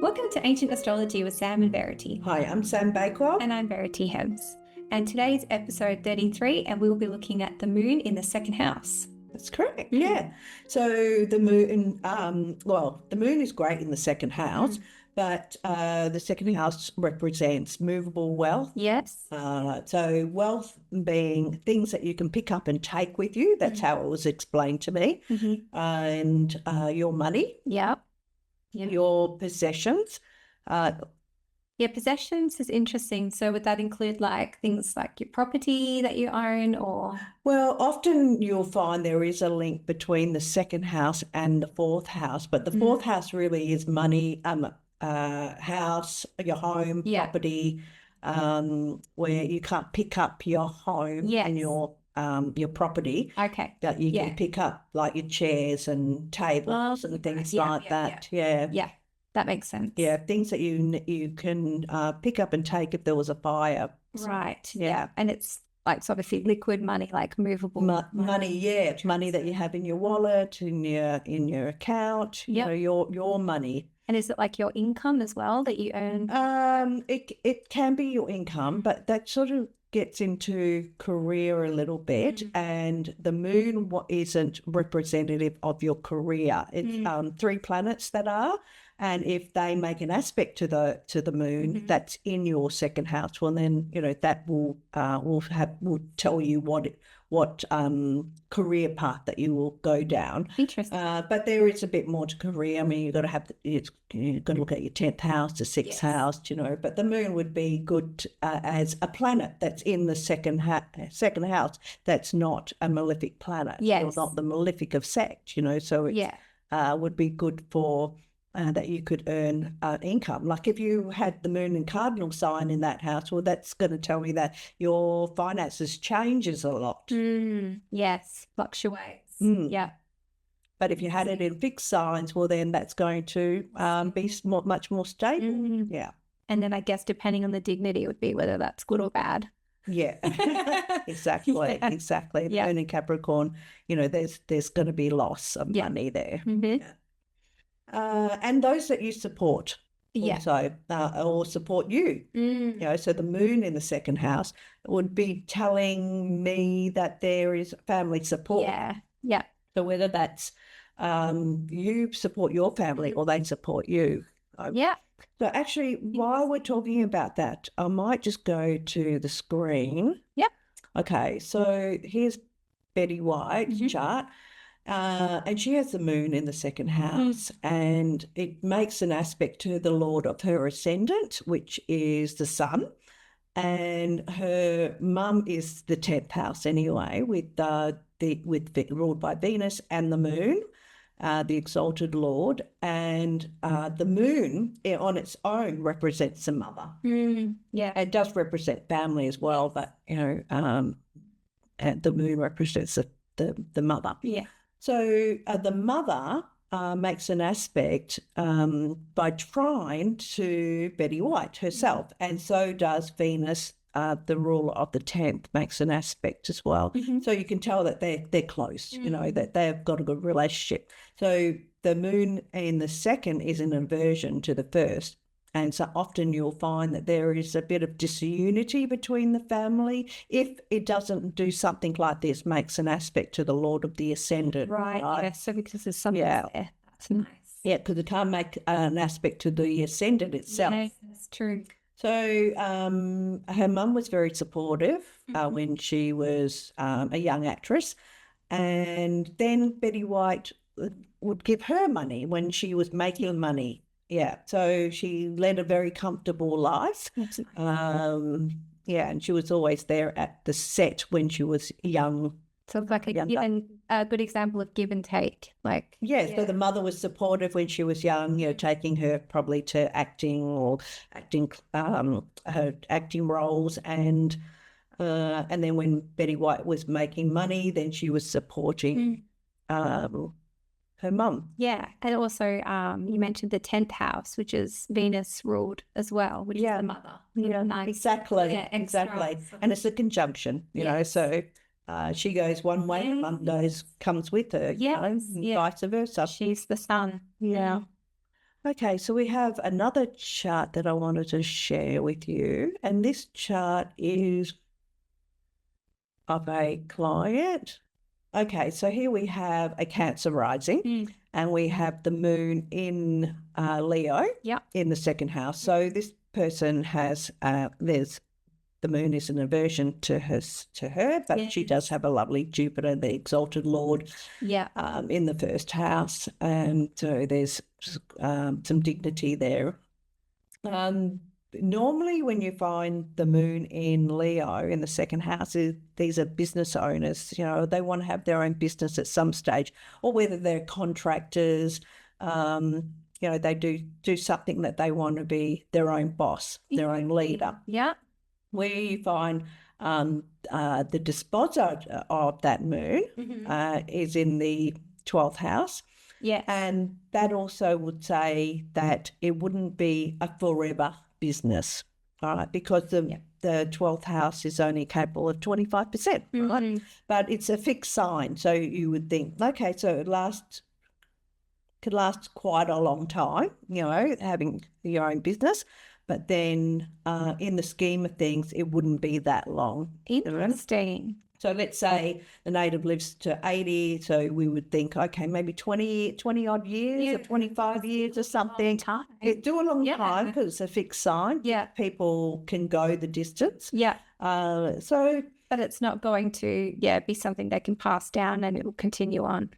Welcome to Ancient Astrology with Sam and Verity. Hi, I'm Sam Bakewell. And I'm Verity Hebbs. And today's episode 33, and we'll be looking at the moon in the second house. That's correct, yeah. So the moon, the moon is great in the second house, but the second house represents movable wealth. Yes. So wealth being things that you can pick up and take with you. That's how it was explained to me. And your money. Yep. Your possessions. Possessions is interesting. So would that include like things like your property that you own or? Well, often you'll find there is a link between the second house and the fourth house, but the fourth house really is money, house, your home, property, where you can't pick up your home and your property. Okay. That you can pick up like your chairs and tables and things like that. Yeah. That makes sense. Yeah, things that you can pick up and take if there was a fire. Right. Yeah. And it's like it's obviously liquid money, like movable money. Yeah, it's money that you have in your wallet, in your account. You know, your money. And is it like your income as well that you earn? It can be your income, but that sort of gets into career a little bit, and the moon isn't representative of your career. It's 3 planets that are. And if they make an aspect to the moon that's in your second house, well then that will tell you what career path that you will go down. Interesting. But there is a bit more to career. I mean, you've got to look at your 10th house, the 6th house, But the moon would be good as a planet that's in the second house. That's not a malefic planet. Yes. Or not the malefic of sect. So it would be good for. That you could earn income. Like if you had the moon and cardinal sign in that house, well, that's going to tell me that your finances changes a lot. Yes, fluctuates. Yeah. But if you had it in fixed signs, well, then that's going to be much more stable. Yeah. And then I guess depending on the dignity would be whether that's good or bad. Yeah, exactly. Exactly. Yeah. Moon in Capricorn, there's going to be loss of money there. Yeah. And those that you support also, or support you. So the moon in the second house would be telling me that there is family support. Yeah. So whether that's you support your family or they support you. So actually, while we're talking about that, I might just go to the screen. Yep. Okay, so here's Betty White's chart. And she has the moon in the second house, and it makes an aspect to the lord of her ascendant, which is the sun, and her mum is the 10th house anyway, with ruled by Venus and the moon, the exalted lord, and the moon on its own represents the mother. It does represent family as well, but and the moon represents the mother. Yeah. So the mother makes an aspect by trine to Betty White herself, and so does Venus, the ruler of the 10th, makes an aspect as well. So you can tell that they're close, that they've got a good relationship. So the moon in the second is an inversion to the first. And so often you'll find that there is a bit of disunity between the family if it doesn't do something like this, makes an aspect to the Lord of the Ascendant. Right. Yeah, so because there's something there. That's nice. Yeah, because it can't make an aspect to the Ascendant itself. Yeah, that's true. So her mum was very supportive when she was a young actress. And then Betty White would give her money when she was making money. Yeah, so she led a very comfortable life. And she was always there at the set when she was young. So it's like a good example of give and take. So the mother was supportive when she was young, taking her probably to acting her acting roles, and then when Betty White was making money, then she was supporting her mum. Yeah, and also you mentioned the 10th house, which is Venus ruled as well, which is the mother. Nice. Exactly, exactly. And it's a conjunction, so she goes one way, mum comes with her, vice versa. She's the sun. Yeah. Okay, so we have another chart that I wanted to share with you, and this chart is of a client. Okay, so here we have a Cancer rising, and we have the moon in Leo in the second house. So this person has the moon is an aversion to her, but she does have a lovely Jupiter, the exalted Lord, in the first house, and so there's some dignity there. Normally, when you find the moon in Leo in the second house, these are business owners. You know, they want to have their own business at some stage, or whether they're contractors. You know, they do something that they want to be their own boss, their own leader. Yeah. Where you find the dispositor of that moon is in the 12th house. Yes. And that also would say that it wouldn't be a forever business, all right, because the 12th house is only capable of 25%, right? But it's a fixed sign. So you would think, okay, so it could last quite a long time, you know, having your own business. But then in the scheme of things, it wouldn't be that long. Interesting. So let's say the native lives to 80, so we would think, okay, maybe 20 odd years or 25 years or something. It's a long time because it's a fixed sign. Yeah. People can go the distance. Yeah. But it's not going to, be something they can pass down and it will continue on.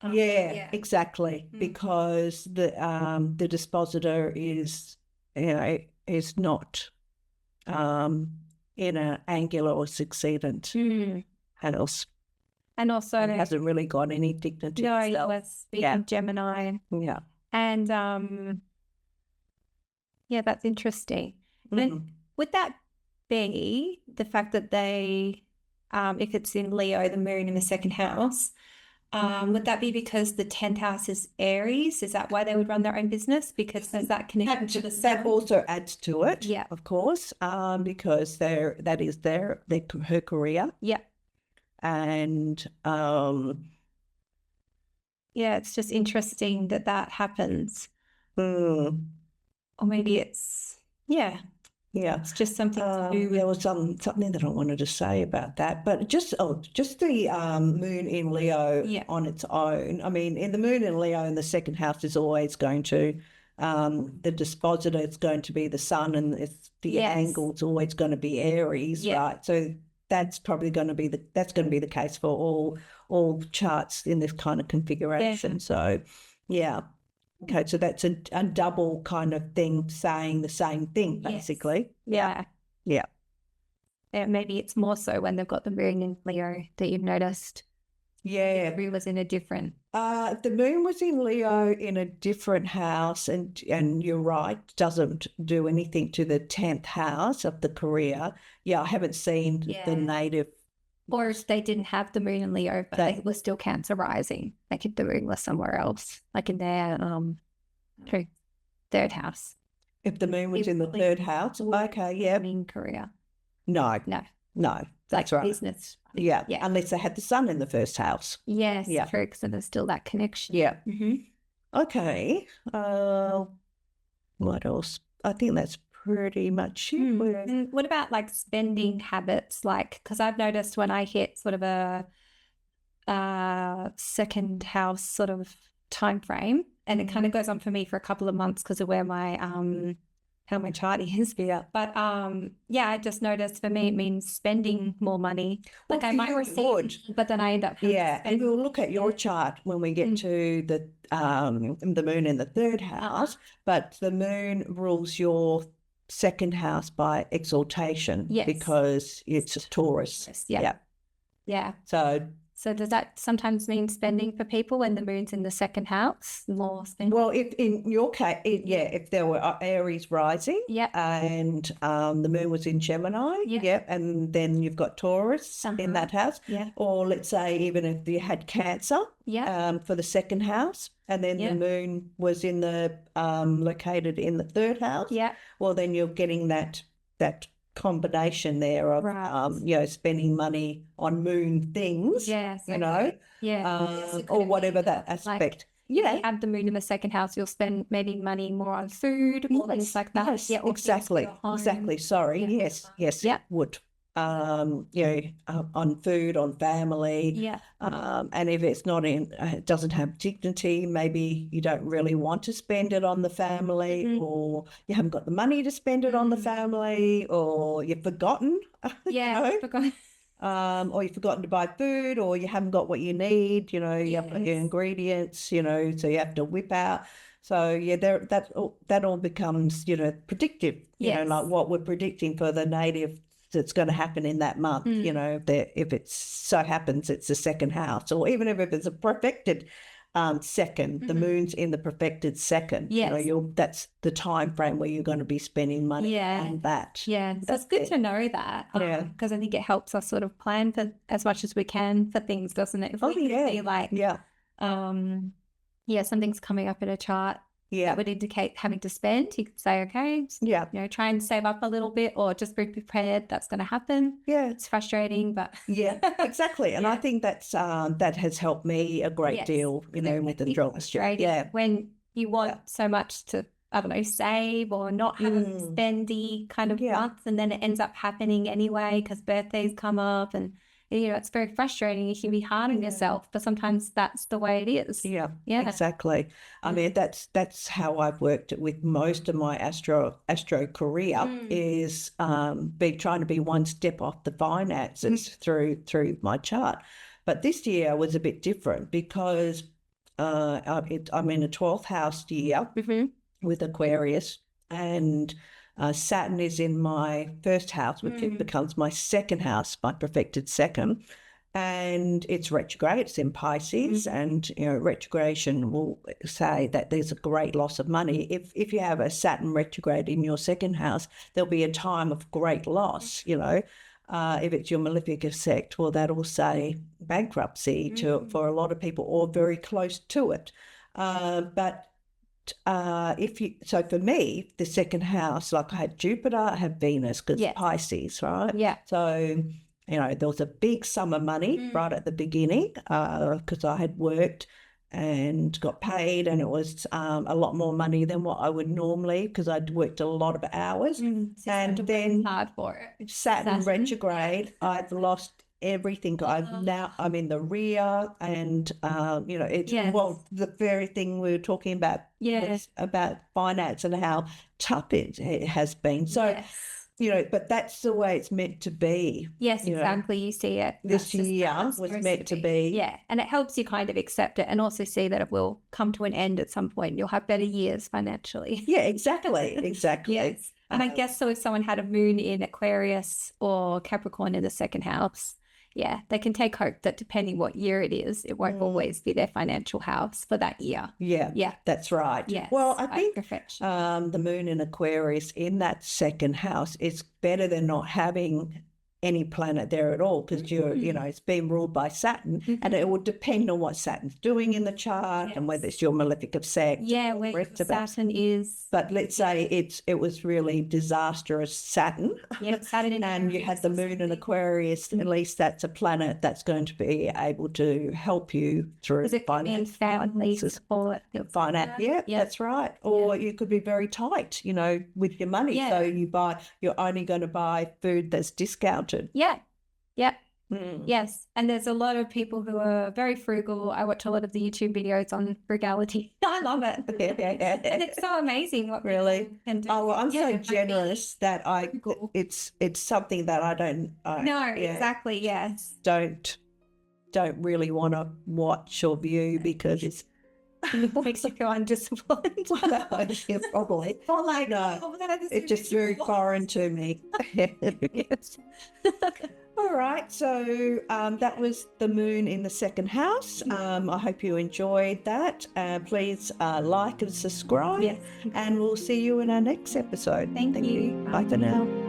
Exactly. Because the dispositor is, you know, is not in an angular or succedent house. And also it hasn't really got any dignity. No, it was speaking Gemini. Yeah. And that's interesting. Then would that be the fact that they, if it's in Leo, the moon in the second house, would that be because the 10th house is Aries? Is that why they would run their own business? Because there's that connection to the sun. That also adds to it, of course, because that is her career. Yeah. And it's just interesting that happens. Or maybe it's it's just something to do with... There was something that I wanted to say about that, but just the moon in Leo on its own. I mean, in the moon in Leo in the second house is always going to, the dispositor is going to be the sun, and the angle's always going to be Aries, right? So that's probably going to be the case for all charts in this kind of configuration. So, okay, so that's a double kind of thing saying the same thing, basically. Yeah. Maybe it's more so when they've got the moon in Leo that you've noticed. Yeah. The moon was in a different... the moon was in Leo in a different house, and you're right, doesn't do anything to the 10th house of the career. Yeah, I haven't seen the native... Or if they didn't have the moon in Leo, but they were still Cancer rising. Like if the moon was somewhere else, like in their third house. If the moon was in the third house, okay, In career. No, that's right. Business. Yeah, unless they had the sun in the first house. Yes, true, because there's still that connection. Yeah. Okay. What else? I think that's pretty much it. What about like spending habits? Like, because I've noticed when I hit sort of a second house sort of time frame, and it kind of goes on for me for a couple of months because of where my how my chart is here. But I just noticed for me it means spending more money. Like I might receive, but then I end up and we'll look at your chart when we get to the moon in the third house. But the moon rules your second house by exaltation because it's a Taurus. Yeah. So does that sometimes mean spending for people when the moon's in the second house? More spending? Well, if in your case, if there were Aries rising, and the moon was in Gemini, and then you've got Taurus in that house, or let's say even if you had Cancer, for the second house, and then the moon was in the located in the third house, well, then you're getting that combination there of spending money on moon things, or whatever that aspect. Yeah. If you have the moon in the second house, you'll spend maybe money more on food or things like that. Yes, Yeah, or exactly. things for your home. Exactly. Sorry. Yeah. Yes, Yeah. it would. On food, on family. Yeah. And if it's not it doesn't have dignity, maybe you don't really want to spend it on the family, or you haven't got the money to spend it on the family, or you've forgotten. Yeah. Forgot. Or you've forgotten to buy food, or you haven't got what you need, you haven't got your Yes. ingredients, so you have to whip out. So yeah, that all becomes, predictive, Yes. like what we're predicting for the native that's going to happen in that month, if it so happens it's the second house, or even if it's a perfected second, the moon's in the perfected second. Yes. That's the time frame where you're going to be spending money on that. Yeah, so it's good to know that. Yeah. Because I think it helps us sort of plan for as much as we can for things, doesn't it? If we can see like, something's coming up in a chart that would indicate having to spend, you could say, okay, try and save up a little bit, or just be prepared that's going to happen. Yeah. It's frustrating, but exactly. And I think that's that has helped me a great deal, with the astrology. Yeah. When you want so much to, I don't know, save or not have a spendy kind of month, and then it ends up happening anyway because birthdays come up, and it's very frustrating. You can be hard on yourself, but sometimes that's the way it is. Yeah, exactly. I mean, that's how I've worked it with most of my astro career, is trying to be one step off the finances through my chart. But this year was a bit different because I'm in a 12th house year with Aquarius, and Saturn is in my first house, which becomes my second house, my perfected second, and it's retrograde. It's in Pisces, and retrogradation will say that there's a great loss of money. If you have a Saturn retrograde in your second house, there'll be a time of great loss. If it's your malefic sect, well, that'll say bankruptcy for a lot of people, or very close to it. But so for me, the second house, like I had Jupiter, I had Venus, because Pisces, right? Yeah. So, there was a big sum of money right at the beginning, because I had worked and got paid, and it was a lot more money than what I would normally, because I'd worked a lot of hours. And then hard for it. Saturn retrograde, I've lost everything. I'm in the rear, and it's the very thing we were talking about, about finance and how tough it has been. So but that's the way it's meant to be. Yes, exactly. You see it. This year was meant to be. Yeah, and it helps you kind of accept it, and also see that it will come to an end at some point. You'll have better years financially. Yeah, exactly. Yes. And I guess so if someone had a moon in Aquarius or Capricorn in the second house, they can take hope that depending what year it is, it won't always be their financial house for that year. Yeah, that's right. Yes, well, I think the moon in Aquarius in that second house is better than not having any planet there at all, because it's being ruled by Saturn, and it will depend on what Saturn's doing in the chart, and whether it's your malefic sect. Yeah, where Saturn is. But let's say it was really disastrous Saturn. Yeah, Saturn and you had the moon in Aquarius. At least that's a planet that's going to be able to help you through finance. Finance. Yeah, that's right. Or you could be very tight, with your money. So you're only going to buy food that's discounted. Yeah. Yes. And there's a lot of people who are very frugal. I watch a lot of the YouTube videos on frugality. I love it. And it's so amazing what really can do. Oh, well, I'm so generous that it's something that I don't. Exactly. Yes. Don't really want to watch or view, because it's. It makes you feel undisciplined. Probably. It's just very foreign to me. All right, so that was the moon in the second house. I hope you enjoyed that. Please like and subscribe, and we'll see you in our next episode. Thank you. Bye for now.